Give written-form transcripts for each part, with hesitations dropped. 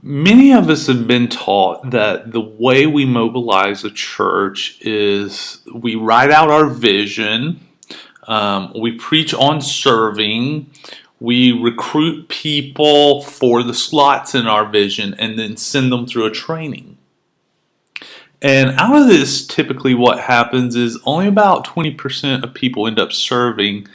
Many of us have been taught that the way we mobilize a church is we write out our vision, we preach on serving, we recruit people for the slots in our vision, and then send them through a training. And out of this, typically what happens is only about 20% of people end up serving,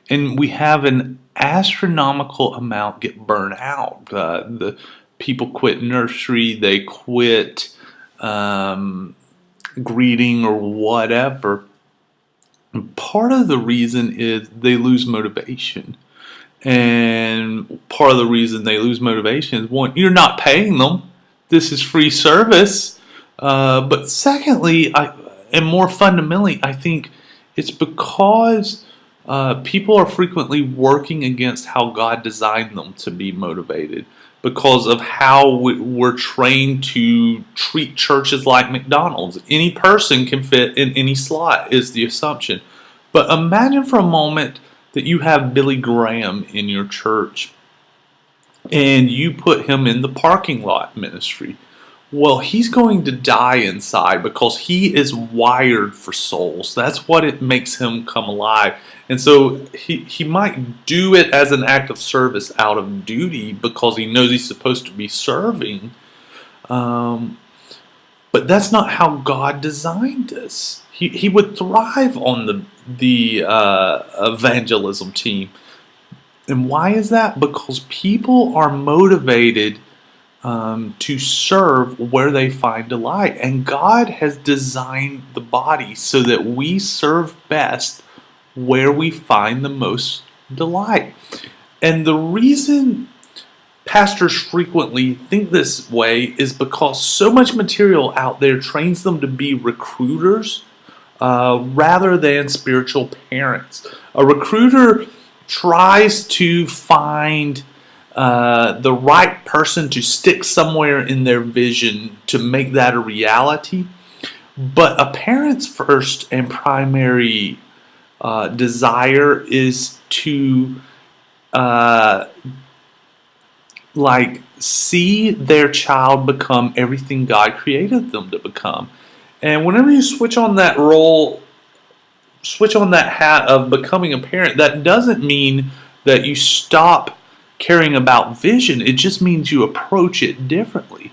and we have an astronomical amount get burned out. The people quit nursery, they quit um, greeting or whatever. And part of the reason is they lose motivation. And part of the reason they lose motivation is one, you're not paying them. This is free service. But secondly, and more fundamentally, I think it's because people are frequently working against how God designed them to be motivated because of how we're trained to treat churches like McDonald's. Any person can fit in any slot is the assumption. But imagine for a moment that you have Billy Graham in your church and you put him in the parking lot ministry. Well, he's going to die inside because he is wired for souls. That's what it makes him come alive. And so he might do it as an act of service out of duty because he knows he's supposed to be serving. Um, but that's not how God designed us. He would thrive on the evangelism team. And why is that? Because people are motivated to serve where they find delight. And God has designed the body so that we serve best where we find the most delight. And the reason pastors frequently think this way is because so much material out there trains them to be recruiters rather than spiritual parents. A recruiter tries to find the right person to stick somewhere in their vision to make that a reality. But a parent's first and primary desire is to see their child become everything God created them to become. And whenever you switch on that role, switch on that hat of becoming a parent, that doesn't mean that you stop caring about vision. It just means you approach it differently.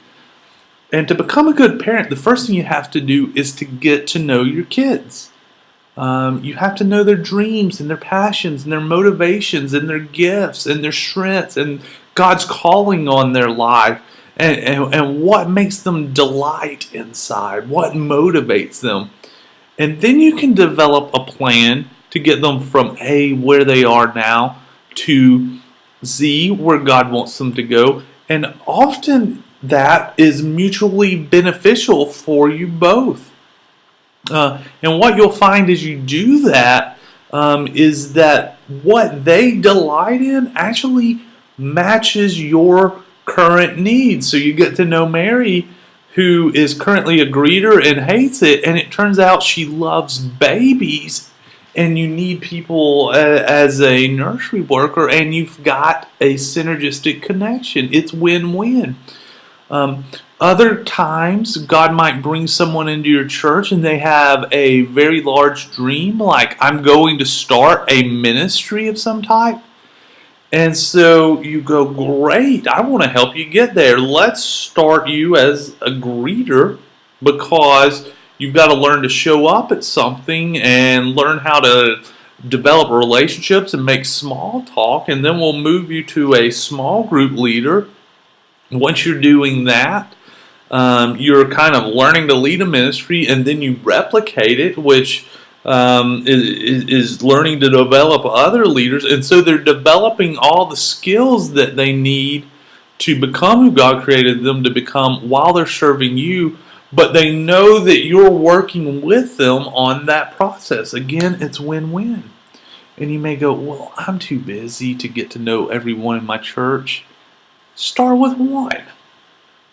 And to become a good parent, the first thing you have to do is to get to know your kids. You have to know their dreams and their passions and their motivations and their gifts and their strengths and God's calling on their life and what makes them delight inside, what motivates them. And then you can develop a plan to get them from A, where they are now, to Z, where God wants them to go. And often that is mutually beneficial for you both. And what you'll find as you do that is that what they delight in actually matches your current needs. So you get to know Mary, who is currently a greeter and hates it, and it turns out she loves babies, and you need people as a nursery worker, and you've got a synergistic connection. It's win-win. Other times, God might bring someone into your church and they have a very large dream, like I'm going to start a ministry of some type. And so you go, great, I want to help you get there. Let's start you as a greeter because you've got to learn to show up at something and learn how to develop relationships and make small talk. And then we'll move you to a small group leader. Once you're doing that, you're kind of learning to lead a ministry, and then you replicate it, which is learning to develop other leaders. And so they're developing all the skills that they need to become who God created them to become while they're serving you, but they know that you're working with them on that process. Again, it's win-win. And you may go, well, I'm too busy to get to know everyone in my church. Start with one.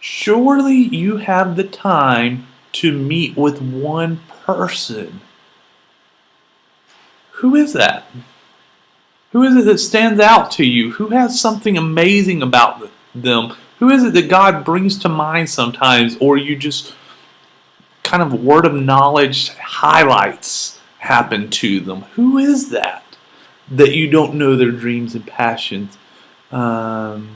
Surely you have the time to meet with one person. Who is that? Who is it that stands out to you? Who has something amazing about them? Who is it that God brings to mind sometimes, or you just kind of word of knowledge highlights happen to them? Who is that you don't know their dreams and passions? What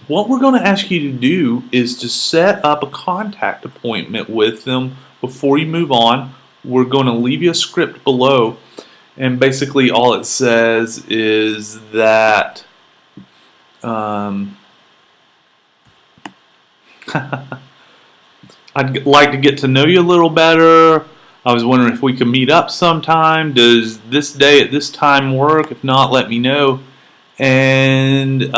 we're going to ask you to do is to set up a contact appointment with them before you move on. We're going to leave you a script below, and basically all it says is that I'd like to get to know you a little better. I was wondering if we could meet up sometime. Does this day at this time work? If not, let me know. And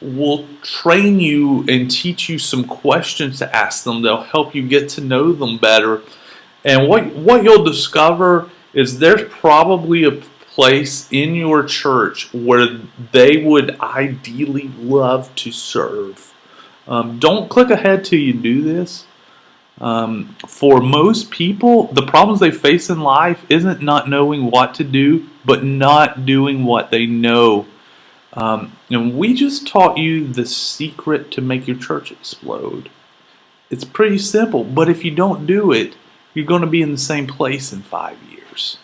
we'll train you and teach you some questions to ask them. They'll help you get to know them better. And what you'll discover is there's probably a place in your church where they would ideally love to serve. Don't click ahead till you do this. For most people, the problems they face in life isn't not knowing what to do, but not doing what they know. And we just taught you the secret to make your church explode. It's pretty simple, but if you don't do it, you're going to be in the same place in 5 years.